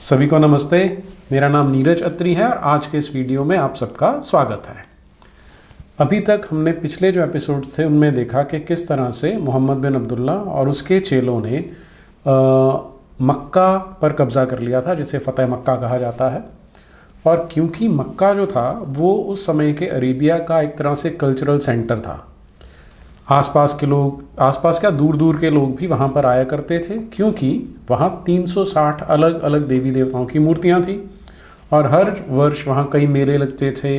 सभी को नमस्ते। मेरा नाम नीरज अत्री है और आज के इस वीडियो में आप सबका स्वागत है। अभी तक हमने पिछले जो एपिसोड थे उनमें देखा कि किस तरह से मोहम्मद बिन अब्दुल्ला और उसके चेलों ने मक्का पर कब्ज़ा कर लिया था, जिसे फ़तेह मक्का कहा जाता है। और क्योंकि मक्का जो था वो उस समय के अरेबिया का एक तरह से कल्चरल सेंटर था, आसपास के लोग, आसपास क्या दूर दूर के लोग भी वहाँ पर आया करते थे, क्योंकि वहाँ 360 अलग अलग देवी देवताओं की मूर्तियाँ थी और हर वर्ष वहाँ कई मेले लगते थे,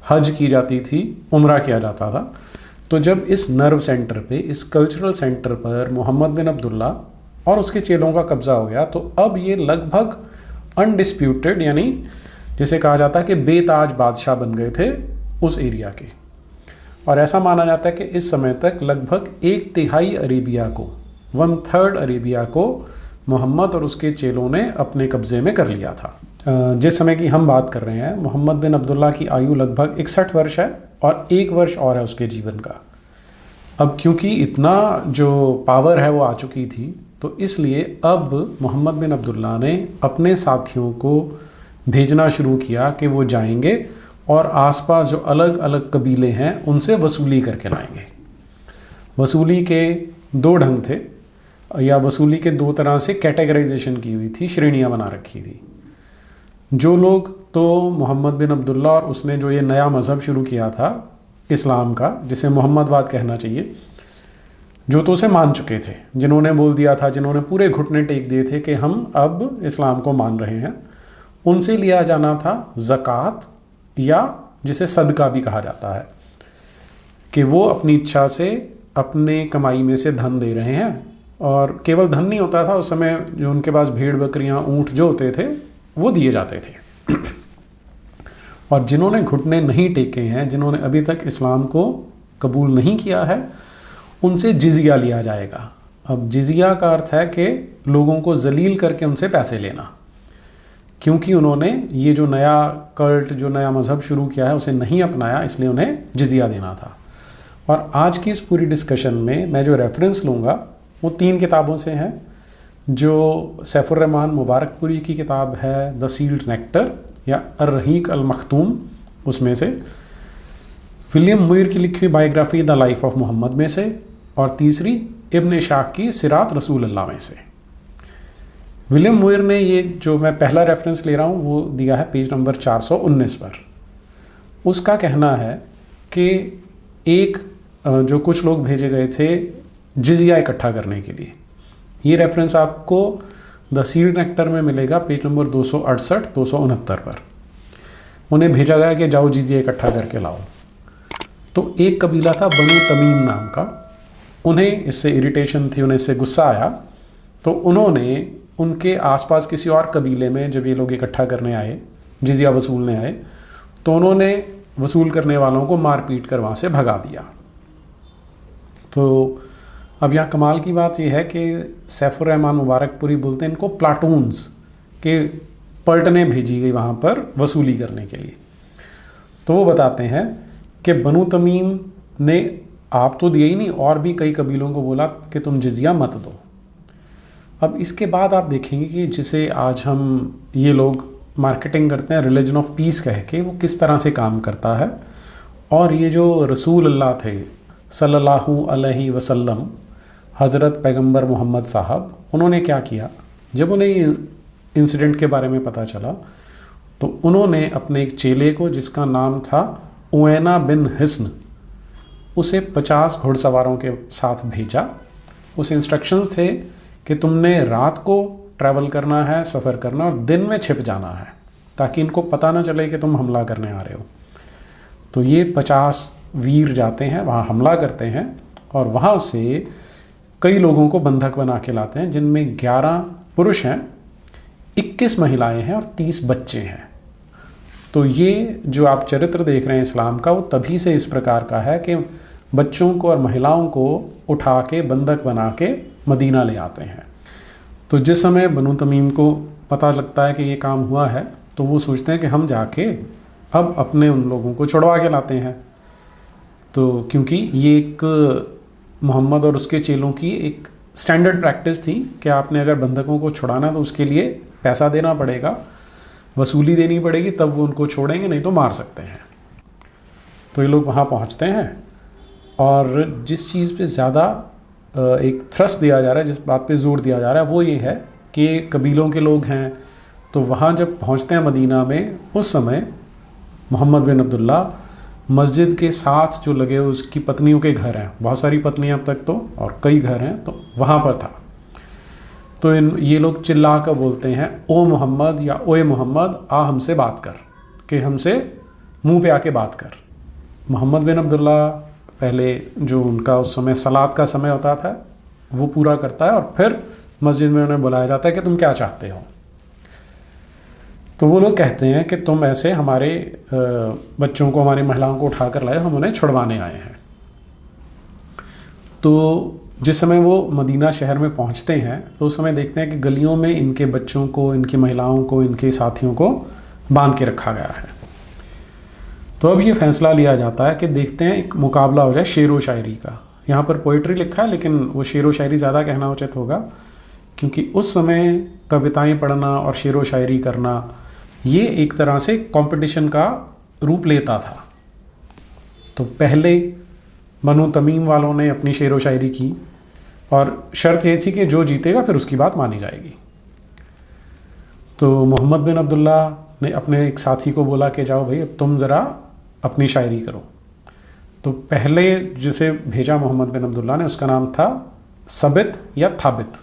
हज की जाती थी, उम्रा किया जाता था। तो जब इस नर्व सेंटर पे, इस कल्चरल सेंटर पर मोहम्मद बिन अब्दुल्ला और उसके चेलों का कब्ज़ा हो गया, तो अब ये लगभग अनडिस्प्यूटेड, यानी जिसे कहा जाता है कि बेताज बादशाह बन गए थे उस एरिया के। और ऐसा माना जाता है कि इस समय तक लगभग 1/3 अरेबिया को, 1/3 अरेबिया को मोहम्मद और उसके चेलों ने अपने कब्ज़े में कर लिया था। जिस समय की हम बात कर रहे हैं, मोहम्मद बिन अब्दुल्ला की आयु लगभग 61 वर्ष है और 1 वर्ष और है उसके जीवन का। अब क्योंकि इतना जो पावर है वो आ चुकी थी, तो इसलिए अब मोहम्मद बिन अब्दुल्ला ने अपने साथियों को भेजना शुरू किया कि वो जाएंगे और आसपास जो अलग अलग कबीले हैं उनसे वसूली करके लाएंगे। वसूली के 2 ढंग थे, या वसूली के 2 तरह से कैटेगराइजेशन की हुई थी, श्रेणियां बना रखी थी। जो लोग तो मोहम्मद बिन अब्दुल्ला और उसने जो ये नया मज़हब शुरू किया था इस्लाम का, जिसे मोहम्मदवाद कहना चाहिए, जो तो उसे मान चुके थे, जिन्होंने बोल दिया था, जिन्होंने पूरे घुटने टेक दिए थे कि हम अब इस्लाम को मान रहे हैं, उनसे लिया जाना था ज़कात, या जिसे सदका भी कहा जाता है, कि वो अपनी इच्छा से अपने कमाई में से धन दे रहे हैं। और केवल धन नहीं होता था, उस समय जो उनके पास भेड़ बकरियां, ऊंट जो होते थे वो दिए जाते थे। और जिन्होंने घुटने नहीं टेके हैं, जिन्होंने अभी तक इस्लाम को कबूल नहीं किया है, उनसे जिजिया लिया जाएगा। अब जिजिया का अर्थ है कि लोगों को जलील करके उनसे पैसे लेना, क्योंकि उन्होंने ये जो नया कल्ट, जो नया मज़हब शुरू किया है उसे नहीं अपनाया, इसलिए उन्हें जिजिया देना था। और आज की इस पूरी डिस्कशन में मैं जो रेफरेंस लूँगा वो 3 किताबों से हैं, जो सैफुर रहमान मुबारकपुरी की किताब है द सील्ड नेक्टर या अर्रहीक अल मखतूम, उसमें से, विलियम मुइर की लिखी हुई biography the life of Mohammad में से, और तीसरी इब्न इशाक की सिरात रसूल अल्लाह में से। विलियम मुइर ने ये जो मैं पहला रेफरेंस ले रहा हूँ वो दिया है पेज नंबर 419 पर। उसका कहना है कि एक जो कुछ लोग भेजे गए थे जिजिया इकट्ठा करने के लिए, ये रेफरेंस आपको द सील्ड नेक्टर में मिलेगा पेज नंबर 268-269 पर। उन्हें भेजा गया कि जाओ जिजिया इकट्ठा करके लाओ। तो एक कबीला था बनु तमीम नाम का, उन्हें इससे इरिटेशन थी, उन्हें इससे गुस्सा आया, तो उन्होंने उनके आसपास किसी और कबीले में जब ये लोग इकट्ठा करने आए, जिजिया वसूलने आए, तो उन्होंने वसूल करने वालों को मार पीट कर वहाँ से भगा दिया। तो अब यहाँ कमाल की बात यह है कि सैफुर रहमान मुबारकपुरी बोलते हैं इनको प्लाटून्स के पलटने भेजी गई वहाँ पर वसूली करने के लिए। तो वो बताते हैं कि बनु तमीम ने आप तो दिए ही नहीं, और भी कई कबीलों को बोला कि तुम जिजिया मत दो। अब इसके बाद आप देखेंगे कि जिसे आज हम ये लोग मार्केटिंग करते हैं रिलीजन ऑफ पीस कह के, वो किस तरह से काम करता है। और ये जो रसूल अल्लाह थे सल्लल्लाहु अलैहि वसल्लम, हज़रत पैगंबर मोहम्मद साहब, उन्होंने क्या किया, जब उन्हें इंसिडेंट के बारे में पता चला तो उन्होंने अपने एक चेले को, जिसका नाम था उवैना बिन हिस्न, उसे 50 घुड़सवारों के साथ भेजा। उस इंस्ट्रक्शंस थे कि तुमने रात को ट्रैवल करना है, सफ़र करना, और दिन में छिप जाना है ताकि इनको पता ना चले कि तुम हमला करने आ रहे हो। तो ये 50 वीर जाते हैं, वहाँ हमला करते हैं और वहाँ से कई लोगों को बंधक बना के लाते हैं, जिनमें 11 पुरुष हैं, 21 महिलाएं हैं और 30 बच्चे हैं। तो ये जो आप चरित्र देख रहे हैं इस्लाम का, वो तभी से इस प्रकार का है कि बच्चों को और महिलाओं को उठा के बंधक बना के मदीना ले आते हैं। तो जिस समय बनु तमीम को पता लगता है कि ये काम हुआ है, तो वो सोचते हैं कि हम जाके अब अपने उन लोगों को छुड़वा के लाते हैं। तो क्योंकि ये एक मोहम्मद और उसके चेलों की एक स्टैंडर्ड प्रैक्टिस थी कि आपने अगर बंधकों को छुड़ाना तो उसके लिए पैसा देना पड़ेगा, वसूली देनी पड़ेगी, तब वो उनको छोड़ेंगे, नहीं तो मार सकते हैं। तो ये लोग वहाँ पहुँचते हैं और जिस चीज़ पे ज़्यादा एक थ्रस्ट दिया जा रहा है, जिस बात पे जोर दिया जा रहा है, वो ये है कि कबीलों के लोग हैं। तो वहाँ जब पहुँचते हैं मदीना में, उस समय मोहम्मद बिन अब्दुल्ला मस्जिद के साथ जो लगे हुए उसकी पत्नियों के घर हैं, बहुत सारी पत्नियां अब तक तो, और कई घर हैं, तो वहाँ पर था। तो ये लोग चिल्ला कर बोलते हैं, ओ मोहम्मद या ओए मोहम्मद, आ हमसे बात कर, कि हमसे मुंह पे आके बात कर। मोहम्मद बिन अब्दुल्ला पहले जो उनका उस समय सलात का समय होता था वो पूरा करता है और फिर मस्जिद में उन्हें बुलाया जाता है कि तुम क्या चाहते हो। तो वो लोग कहते हैं कि तुम ऐसे हमारे बच्चों को, हमारी महिलाओं को उठा कर लाए, हम उन्हें छुड़वाने आए हैं। तो जिस समय वो मदीना शहर में पहुंचते हैं तो उस समय देखते हैं कि गलियों में इनके बच्चों को, इनकी महिलाओं को, इनके साथियों को बांध के रखा गया है। तो अब ये फैसला लिया जाता है कि देखते हैं एक मुकाबला हो जाए शेर व शायरी का। यहाँ पर पोइट्री लिखा है लेकिन वो शेर व शायरी ज़्यादा कहना उचित होगा, क्योंकि उस समय कविताएं पढ़ना और शेर व शायरी करना ये एक तरह से कंपटीशन का रूप लेता था। तो पहले बनु तमीम वालों ने अपनी शेर व शायरी की और शर्त ये थी कि जो जीतेगा फिर उसकी बात मानी जाएगी। तो मोहम्मद बिन अब्दुल्ला ने अपने एक साथी को बोला कि जाओ भाई, अब तुम ज़रा अपनी शायरी करो। तो पहले जिसे भेजा मोहम्मद बिन अब्दुल्ला ने, उसका नाम था सबित या थाबित,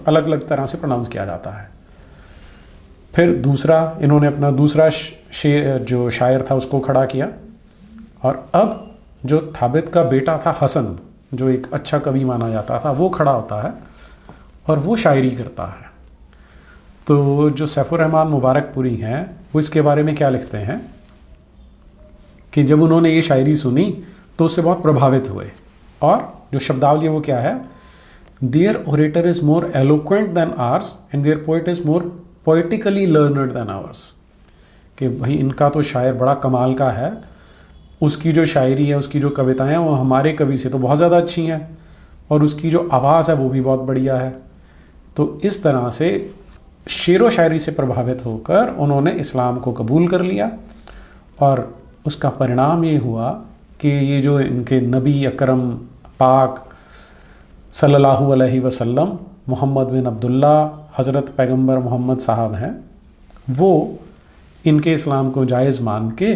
अलग अलग तरह से प्रोनाउंस किया जाता है। फिर दूसरा, इन्होंने अपना दूसरा जो शायर था उसको खड़ा किया, और अब जो थाबित का बेटा था हसन, जो एक अच्छा कवि माना जाता था, वो खड़ा होता है और वो शायरी करता है। तो जो सैफुर रहमान मुबारकपुरी हैं वो इसके बारे में क्या लिखते हैं कि जब उन्होंने ये शायरी सुनी तो उससे बहुत प्रभावित हुए, और जो शब्दावली है वो क्या है, their orator is more eloquent than ours and their poet is more poetically learned than ours. कि भाई इनका तो शायर बड़ा कमाल का है, उसकी जो शायरी है, उसकी जो कविताएं हैं वो हमारे कवि से तो बहुत ज़्यादा अच्छी हैं, और उसकी जो आवाज़ है वो भी बहुत बढ़िया है। तो इस तरह से शेर व शायरी से प्रभावित होकर उन्होंने इस्लाम को कबूल कर लिया, और उसका परिणाम ये हुआ कि ये जो इनके नबी अकरम पाक सल्लल्लाहु अलैहि वसल्लम मोहम्मद बिन अब्दुल्ला हज़रत पैगंबर मोहम्मद साहब हैं, वो इनके इस्लाम को जायज़ मान के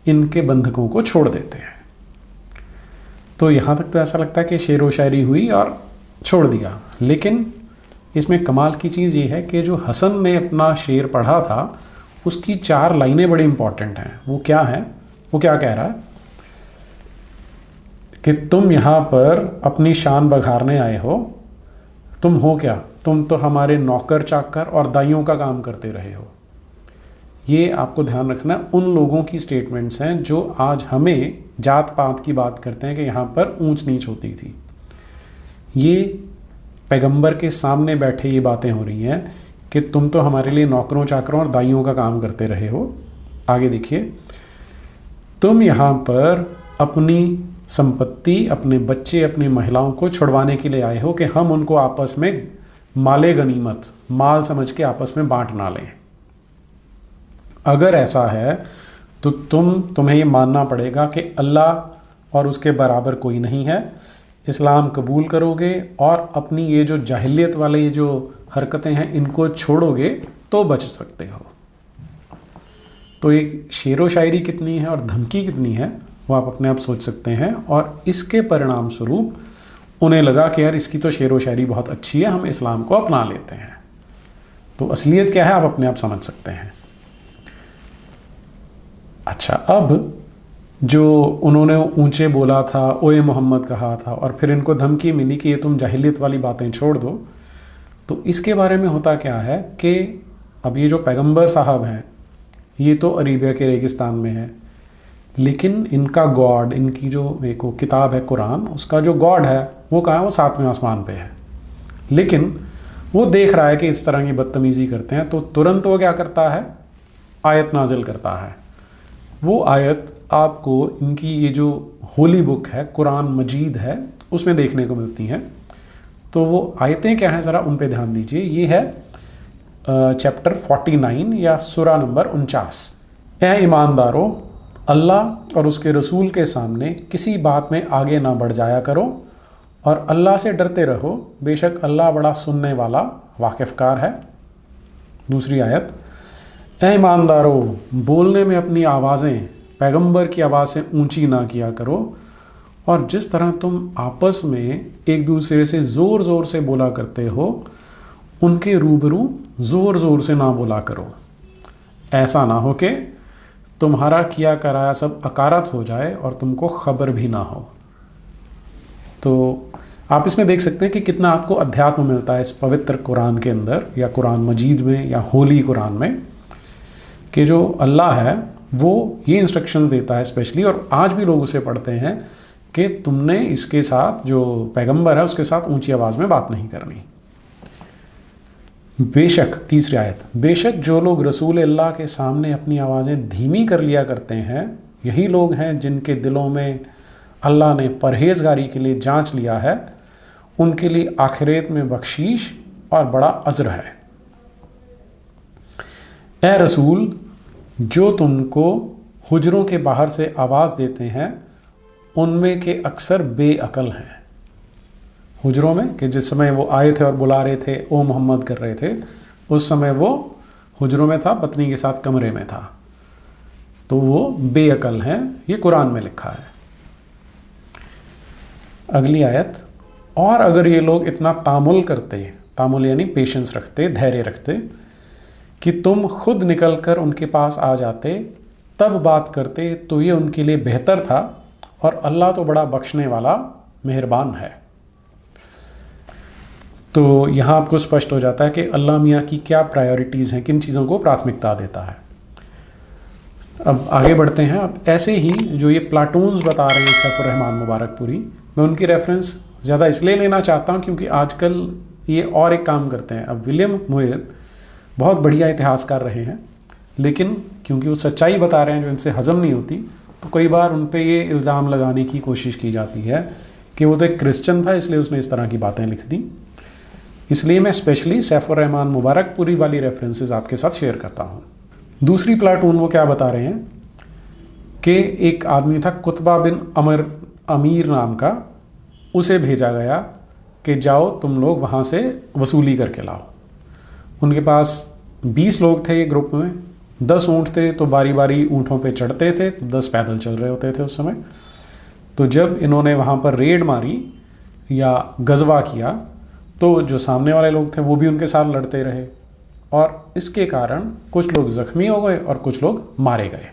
इनके बंधकों को छोड़ देते हैं। तो यहाँ तक तो ऐसा लगता है कि शेर व शायरी हुई और छोड़ दिया, लेकिन इसमें कमाल की चीज़ ये है कि जो हसन ने अपना शेर पढ़ा था उसकी 4 लाइनें बड़ी इंपॉर्टेंट हैं। वो क्या है, वो क्या कह रहा है कि तुम यहाँ पर अपनी शान बघारने आए हो, तुम हो क्या, तुम तो हमारे नौकर चाकर और दाइयों का काम करते रहे हो। ये आपको ध्यान रखना, उन लोगों की स्टेटमेंट्स हैं जो आज हमें जात पात की बात करते हैं कि यहाँ पर ऊंच नीच होती थी। ये पैगंबर के सामने बैठे ये बातें हो रही हैं कि तुम तो हमारे लिए नौकरों चाकरों और दाइयों का काम करते रहे हो। आगे देखिए, तुम यहाँ पर अपनी संपत्ति, अपने बच्चे, अपनी महिलाओं को छुड़वाने के लिए आए हो कि हम उनको आपस में माले गनीमत, माल समझ के आपस में बांट ना लें। अगर ऐसा है तो तुम्हें ये मानना पड़ेगा कि अल्लाह और उसके बराबर कोई नहीं है। इस्लाम कबूल करोगे और अपनी ये जो जाहिलियत वाले ये जो हरकतें हैं इनको छोड़ोगे तो बच सकते हो। तो एक शेर व शायरी कितनी है और धमकी कितनी है वो आप अपने आप सोच सकते हैं। और इसके परिणाम स्वरूप उन्हें लगा कि यार इसकी तो शेर व शायरी बहुत अच्छी है, हम इस्लाम को अपना लेते हैं। तो असलियत क्या है आप अपने आप समझ सकते हैं। अच्छा, अब जो उन्होंने ऊंचे बोला था, ओए मोहम्मद कहा था, और फिर इनको धमकी मिली कि ये तुम जाहिलियत वाली बातें छोड़ दो, तो इसके बारे में होता क्या है कि अब ये जो पैगंबर साहब हैं ये तो अरेबिया के रेगिस्तान में है, लेकिन इनका गॉड, इनकी जो एक वो किताब है कुरान, उसका जो गॉड है वो कहाँ है, वो 7वें आसमान पे है। लेकिन वो देख रहा है कि इस तरह की बदतमीज़ी करते हैं, तो तुरंत वो क्या करता है, आयत नाजिल करता है। वो आयत आपको इनकी ये जो होली बुक है, कुरान मजीद है, उसमें देखने को मिलती हैं। तो वो आयतें क्या हैं ज़रा उन पे ध्यान दीजिए। ये है चैप्टर 49 या सूरा नंबर 49। ऐ ईमानदारों, अल्लाह और उसके रसूल के सामने किसी बात में आगे ना बढ़ जाया करो और अल्लाह से डरते रहो, बेशक अल्लाह बड़ा सुनने वाला वाकिफ़कार है। दूसरी आयत, ऐ ईमानदारों, बोलने में अपनी आवाज़ें पैगंबर की आवाज़ से ऊंची ना किया करो और जिस तरह तुम आपस में एक दूसरे से ज़ोर ज़ोर से बोला करते हो, उनके रूबरू ज़ोर ज़ोर से ना बोला करो, ऐसा ना हो कि तुम्हारा किया कराया सब अकारत हो जाए और तुमको खबर भी ना हो। तो आप इसमें देख सकते हैं कि कितना आपको अध्यात्म मिलता है इस पवित्र कुरान के अंदर, या कुरान मजीद में, या होली कुरान में, कि जो अल्लाह है वो ये इंस्ट्रक्शंस देता है स्पेशली, और आज भी लोग उसे पढ़ते हैं कि तुमने इसके साथ, जो पैगंबर है उसके साथ ऊंची आवाज़ में बात नहीं करनी। बेशक, तीसरी आयत, बेशक जो लोग रसूल अल्लाह के सामने अपनी आवाज़ें धीमी कर लिया करते हैं, यही लोग हैं जिनके दिलों में अल्लाह ने परहेजगारी के लिए जांच लिया है, उनके लिए आखिरत में बख्शीश और बड़ा अज्र है। ए रसूल, जो तुमको हुजरों के बाहर से आवाज़ देते हैं उनमें के अक्सर बेअकल हैं। हुजरों में, कि जिस समय वो आए थे और बुला रहे थे, ओ मोहम्मद कर रहे थे, उस समय वो हुजरों में था, पत्नी के साथ कमरे में था, तो वो बेअकल हैं, ये कुरान में लिखा है। अगली आयत, और अगर ये लोग इतना तामुल करते, तामुल यानी पेशेंस रखते, धैर्य रखते, कि तुम खुद निकल कर उनके पास आ जाते तब बात करते, तो ये उनके लिए बेहतर था, और अल्लाह तो बड़ा बख्शने वाला मेहरबान है। तो यहाँ आपको स्पष्ट हो जाता है कि अल्लाह मियाँ की क्या प्रायोरिटीज़ हैं, किन चीज़ों को प्राथमिकता देता है। अब आगे बढ़ते हैं। अब ऐसे ही जो ये प्लाटून्स बता रहे हैं सैफुर रहमान मुबारकपुरी, मैं उनकी रेफरेंस ज़्यादा इसलिए लेना चाहता हूँ क्योंकि आजकल ये और एक काम करते हैं। अब विलियम मुयर बहुत बढ़िया इतिहासकार रहे हैं, लेकिन क्योंकि वो सच्चाई बता रहे हैं जो इनसे हज़म नहीं होती, तो कई बार उन पर ये इल्ज़ाम लगाने की कोशिश की जाती है कि वो तो एक क्रिश्चियन था इसलिए उसने इस तरह की बातें लिख दी। इसलिए मैं स्पेशली सैफुर रहमान मुबारकपुरी वाली रेफरेंसेस आपके साथ शेयर करता हूँ। दूसरी प्लाटून वो क्या बता रहे हैं कि एक आदमी था कुतबा बिन अमीर नाम का, उसे भेजा गया कि जाओ तुम लोग वहाँ से वसूली करके लाओ। उनके पास 20 लोग थे ये ग्रुप में, 10 ऊँट थे, तो बारी बारी ऊँटों पे चढ़ते थे, तो 10 पैदल चल रहे होते थे उस समय। तो जब इन्होंने वहाँ पर रेड मारी या गजवा किया, तो जो सामने वाले लोग थे वो भी उनके साथ लड़ते रहे, और इसके कारण कुछ लोग ज़ख्मी हो गए और कुछ लोग मारे गए।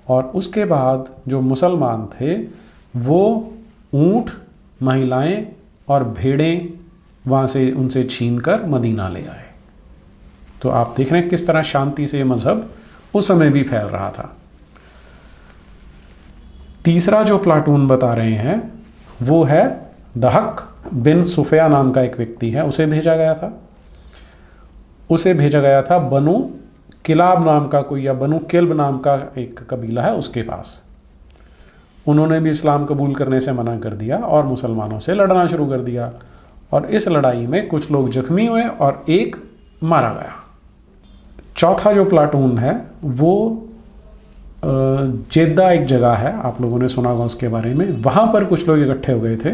और उसके बाद जो मुसलमान थे वो ऊँट, महिलाएं और भेड़ें वहाँ से उनसे छीनकर मदीना ले आए। तो आप देख रहे हैं किस तरह शांति से ये मज़हब उस समय भी फैल रहा था। तीसरा जो प्लाटून बता रहे हैं वो है दहक बिन सुफिया नाम का एक व्यक्ति है, उसे भेजा गया था। उसे भेजा गया था बनु किलाब नाम का कोई, या बनु किल्ब नाम का एक कबीला है, उसके पास। उन्होंने भी इस्लाम कबूल करने से मना कर दिया और मुसलमानों से लड़ना शुरू कर दिया, और इस लड़ाई में कुछ लोग जख्मी हुए और एक मारा गया। चौथा जो प्लाटून है वो जेद्दा एक जगह है, आप लोगों ने सुना होगा उसके बारे में। वहाँ पर कुछ लोग इकट्ठे हो गए थे,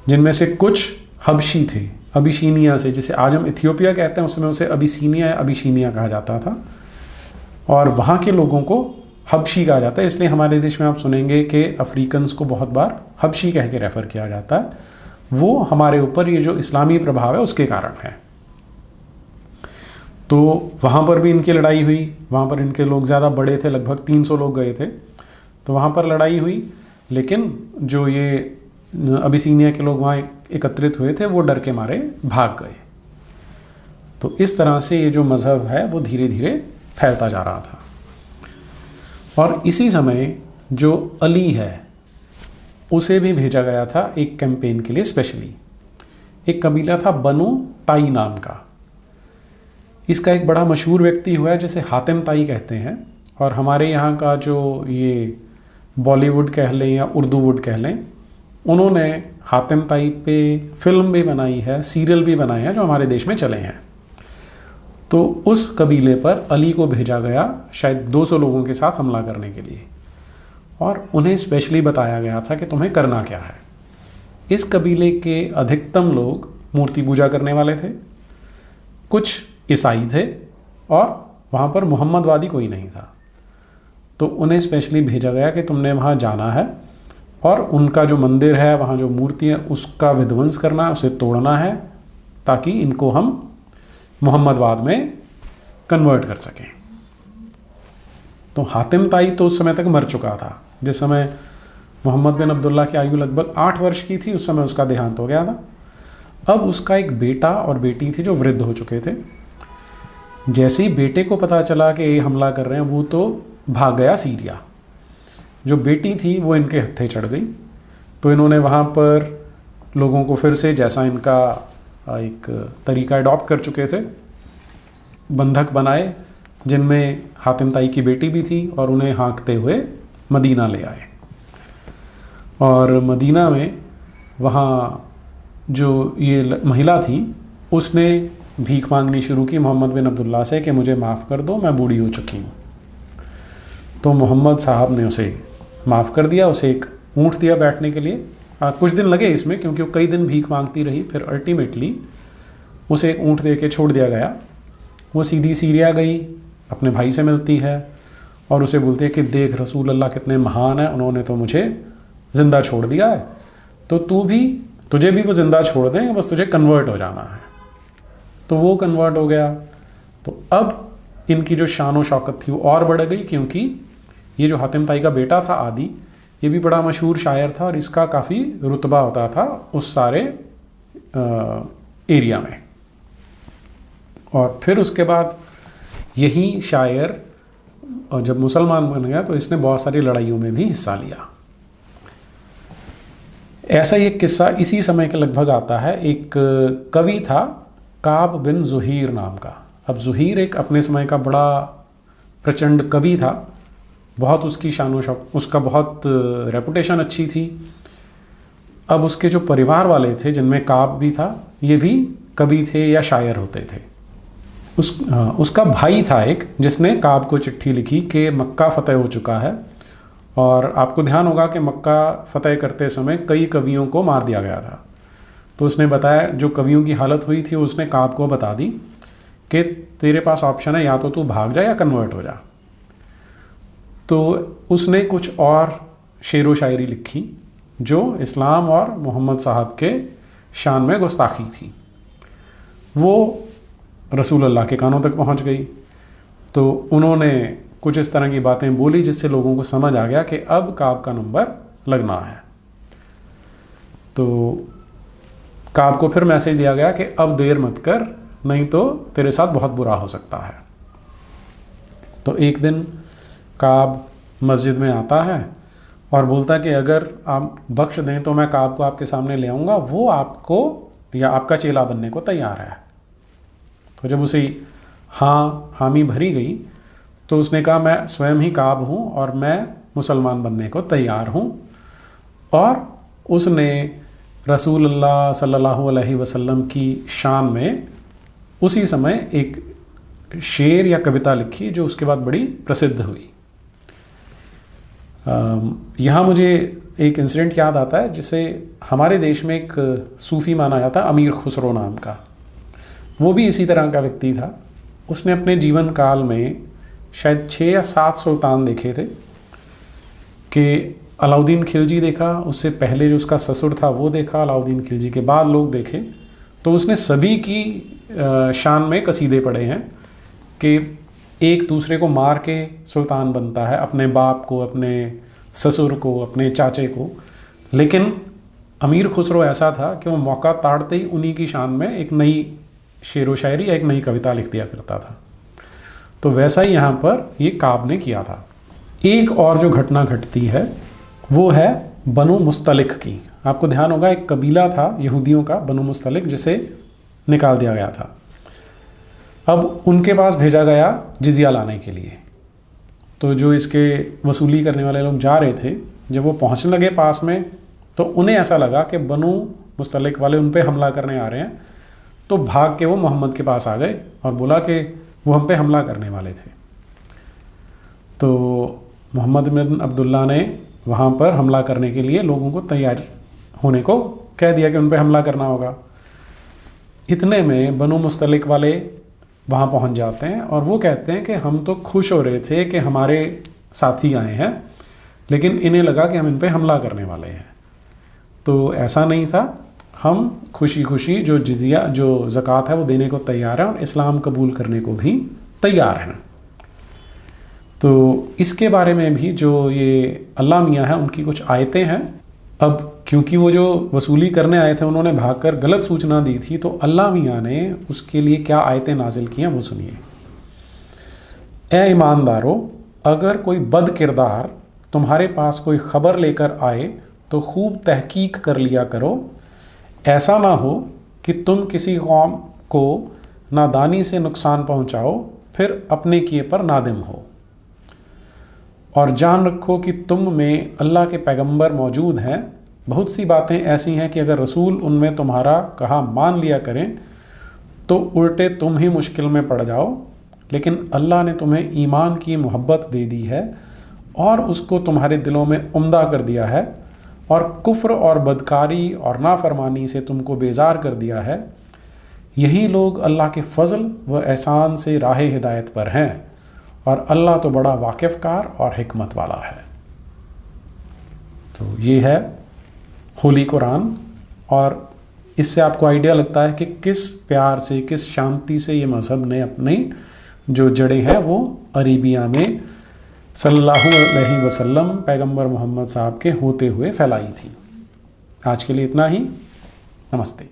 जिनमें से कुछ हबशी थे, अबिशीनिया से, जिसे आज हम इथियोपिया कहते हैं, उसमें उसे अबिशीनिया कहा जाता था, और वहाँ के लोगों को हबशी कहा जाता है। इसलिए हमारे देश में आप सुनेंगे कि अफ्रीकन्स को बहुत बार हबशी कह के रेफ़र किया जाता है। वो हमारे ऊपर ये जो इस्लामी प्रभाव है उसके कारण है। तो वहाँ पर भी इनकी लड़ाई हुई। वहाँ पर इनके लोग ज़्यादा बड़े थे, लगभग 300 लोग गए थे, तो वहाँ पर लड़ाई हुई। लेकिन जो ये अबिसीनिया के लोग वहाँ एकत्रित हुए थे वो डर के मारे भाग गए। तो इस तरह से ये जो मज़हब है वो धीरे धीरे फैलता जा रहा था। और इसी समय जो अली है उसे भी भेजा गया था एक कैंपेन के लिए स्पेशली। एक कबीला था बनु ताई नाम का। इसका एक बड़ा मशहूर व्यक्ति हुआ है जिसे हातिम ताई कहते हैं, और हमारे यहाँ का जो ये बॉलीवुड कह लें या उर्दू वुड कह लें, उन्होंने हातिम ताई पे फिल्म भी बनाई है, सीरियल भी बनाए हैं जो हमारे देश में चले हैं। तो उस कबीले पर अली को भेजा गया शायद 200 लोगों के साथ हमला करने के लिए, और उन्हें स्पेशली बताया गया था कि तुम्हें करना क्या है। इस कबीले के अधिकतम लोग मूर्ति पूजा करने वाले थे, कुछ ईसाई थे, और वहाँ पर मोहम्मदवादी कोई नहीं था। तो उन्हें स्पेशली भेजा गया कि तुमने वहाँ जाना है और उनका जो मंदिर है, वहाँ जो मूर्ति है, उसका विध्वंस करना है, उसे तोड़ना है, ताकि इनको हम मोहम्मदवाद में कन्वर्ट कर सकें। तो हातिम ताई तो उस समय तक मर चुका था। जिस समय मोहम्मद बिन अब्दुल्ला की आयु लगभग 8 वर्ष की थी, उस समय उसका देहांत हो गया था। अब उसका एक बेटा और बेटी थी जो वृद्ध हो चुके थे। जैसे ही बेटे को पता चला कि ये हमला कर रहे हैं, वो तो भाग गया सीरिया। जो बेटी थी वो इनके हत्थे चढ़ गई। तो इन्होंने वहाँ पर लोगों को फिर से, जैसा इनका एक तरीका अडॉप्ट कर चुके थे, बंधक बनाए, जिनमें हातिम ताई की बेटी भी थी, और उन्हें हाँकते हुए मदीना ले आए। और मदीना में वहाँ जो ये महिला थी, उसने भीख मांगनी शुरू की मोहम्मद बिन अब्दुल्ला से कि मुझे माफ़ कर दो, मैं बूढ़ी हो चुकी हूँ। तो मोहम्मद साहब ने उसे माफ़ कर दिया, उसे एक ऊँट दिया बैठने के लिए। कुछ दिन लगे इसमें, क्योंकि वो कई दिन भीख मांगती रही। फिर अल्टीमेटली उसे एक ऊँट दे के छोड़ दिया गया। वो सीधी सीरिया गई, अपने भाई से मिलती है और उसे बोलती है कि देख रसूल अल्लाह कितने महान हैं, उन्होंने तो मुझे ज़िंदा छोड़ दिया है, तो तुझे भी वो ज़िंदा छोड़ दें, बस तुझे कन्वर्ट हो जाना है। तो वो कन्वर्ट हो गया। तो अब इनकी जो शान व शौकत थी वो और बढ़ गई, क्योंकि ये जो हातिम ताई का बेटा था आदि, ये भी बड़ा मशहूर शायर था और इसका काफ़ी रुतबा होता था उस सारे एरिया में। और फिर उसके बाद यही शायर जब मुसलमान बन गया तो इसने बहुत सारी लड़ाइयों में भी हिस्सा लिया। ऐसा ही एक किस्सा इसी समय के लगभग आता है। एक कवि था काब बिन ज़ुहीर नाम का। अब ज़ुहीर एक अपने समय का बड़ा प्रचंड कवि था, बहुत उसकी शान व शौकत, उसका बहुत रेपुटेशन अच्छी थी। अब उसके जो परिवार वाले थे, जिनमें काब भी था, ये भी कवि थे या शायर होते थे। उसका भाई था एक, जिसने काब को चिट्ठी लिखी कि मक्का फ़तेह हो चुका है, और आपको ध्यान होगा कि मक्का फ़तेह करते समय कई कवियों को मार दिया गया था। तो उसने बताया, जो कवियों की हालत हुई थी उसने काब को बता दी कि तेरे पास ऑप्शन है, या तो तू भाग जा या कन्वर्ट हो जा। तो उसने कुछ और शेर व शायरी लिखी जो इस्लाम और मोहम्मद साहब के शान में गुस्ताखी थी। वो रसूल अल्लाह के कानों तक पहुंच गई। तो उन्होंने कुछ इस तरह की बातें बोली जिससे लोगों को समझ आ गया कि अब काब का नंबर लगना है। तो काब को फिर मैसेज दिया गया कि अब देर मत कर, नहीं तो तेरे साथ बहुत बुरा हो सकता है। तो एक दिन काब मस्जिद में आता है और बोलता है कि अगर आप बख्श दें तो मैं काब को आपके सामने ले आऊँगा, वो आपको या आपका चेला बनने को तैयार है। तो जब उसे हामी भरी गई तो उसने कहा, मैं स्वयं ही काब हूँ और मैं मुसलमान बनने को तैयार हूँ। और उसने रसूल अल्लाह सल्लल्लाहु अलैहि वसल्लम की शान में उसी समय एक शेर या कविता लिखी जो उसके बाद बड़ी प्रसिद्ध हुई। यहाँ मुझे एक इंसिडेंट याद आता है, जिसे हमारे देश में एक सूफ़ी माना जाता है अमीर खुसरो नाम का। वो भी इसी तरह का व्यक्ति था। उसने अपने जीवन काल में शायद 6 या 7 सुल्तान देखे थे। कि अलाउद्दीन खिलजी देखा, उससे पहले जो उसका ससुर था वो देखा, अलाउद्दीन खिलजी के बाद लोग देखे। तो उसने सभी की शान में कसीदे पढ़े हैं कि एक दूसरे को मार के सुल्तान बनता है, अपने बाप को, अपने ससुर को, अपने चाचे को। लेकिन अमीर खुसरो ऐसा था कि वो मौका ताड़ते ही उन्हीं की शान में एक नई शेर व शायरी या एक नई कविता लिख दिया करता था। तो वैसा ही यहाँ पर ये काब ने किया था। एक और जो घटना घटती है वो है बनु मुस्तलिक की। आपको ध्यान होगा, एक कबीला था यहूदियों का, बनु मुस्तलिक, जिसे निकाल दिया गया था। अब उनके पास भेजा गया जिजिया लाने के लिए। तो जो इसके वसूली करने वाले लोग जा रहे थे, जब वो पहुँचने लगे पास में तो उन्हें ऐसा लगा कि बनु मुस्तलिक वाले उन पे हमला करने आ रहे हैं, तो भाग के वो मोहम्मद के पास आ गए और बोला कि वो हम पे हमला करने वाले थे। तो मोहम्मद बिन अब्दुल्ला ने वहाँ पर हमला करने के लिए लोगों को तैयार होने को कह दिया कि उन पे हमला करना होगा। इतने में बनु मुस्तलिक वाले वहाँ पहुँच जाते हैं और वो कहते हैं कि हम तो खुश हो रहे थे कि हमारे साथी आए हैं, लेकिन इन्हें लगा कि हम इन पे हमला करने वाले हैं। तो ऐसा नहीं था, हम खुशी खुशी जो जिजिया जो ज़कात है वो देने को तैयार हैं और इस्लाम कबूल करने को भी तैयार हैं। तो इसके बारे में भी जो ये अल्लाह मियाँ हैं उनकी कुछ आयतें हैं। अब क्योंकि वो जो वसूली करने आए थे उन्होंने भागकर गलत सूचना दी थी, तो अल्लाह मियाँ ने उसके लिए क्या आयतें नाजिल की हैं वो सुनिए। ए ईमानदारों, अगर कोई बद किरदार तुम्हारे पास कोई ख़बर लेकर आए तो खूब तहकीक कर लिया करो। ऐसा ना हो कि तुम किसी कौम को नादानी से नुकसान पहुँचाओ फिर अपने किए पर नादिम हो। और जान रखो कि तुम में अल्लाह के पैगंबर मौजूद हैं। बहुत सी बातें ऐसी हैं कि अगर रसूल उनमें तुम्हारा कहा मान लिया करें तो उल्टे तुम ही मुश्किल में पड़ जाओ, लेकिन अल्लाह ने तुम्हें ईमान की मोहब्बत दे दी है और उसको तुम्हारे दिलों में उम्दा कर दिया है और कुफ्र और बदकारी और नाफरमानी से तुमको बेजार कर दिया है। यही लोग अल्लाह के फ़ज़ल व एहसान से राह हिदायत पर हैं और अल्लाह तो बड़ा वाकिफ़कार और हिकमत वाला है। तो ये है होली कुरान, और इससे आपको आइडिया लगता है कि किस प्यार से, किस शांति से ये मज़हब ने अपनी जो जड़ें हैं वो अरेबिया में सल्लल्लाहु अलैहि वसल्लम पैगंबर मोहम्मद साहब के होते हुए फैलाई थी। आज के लिए इतना ही। नमस्ते।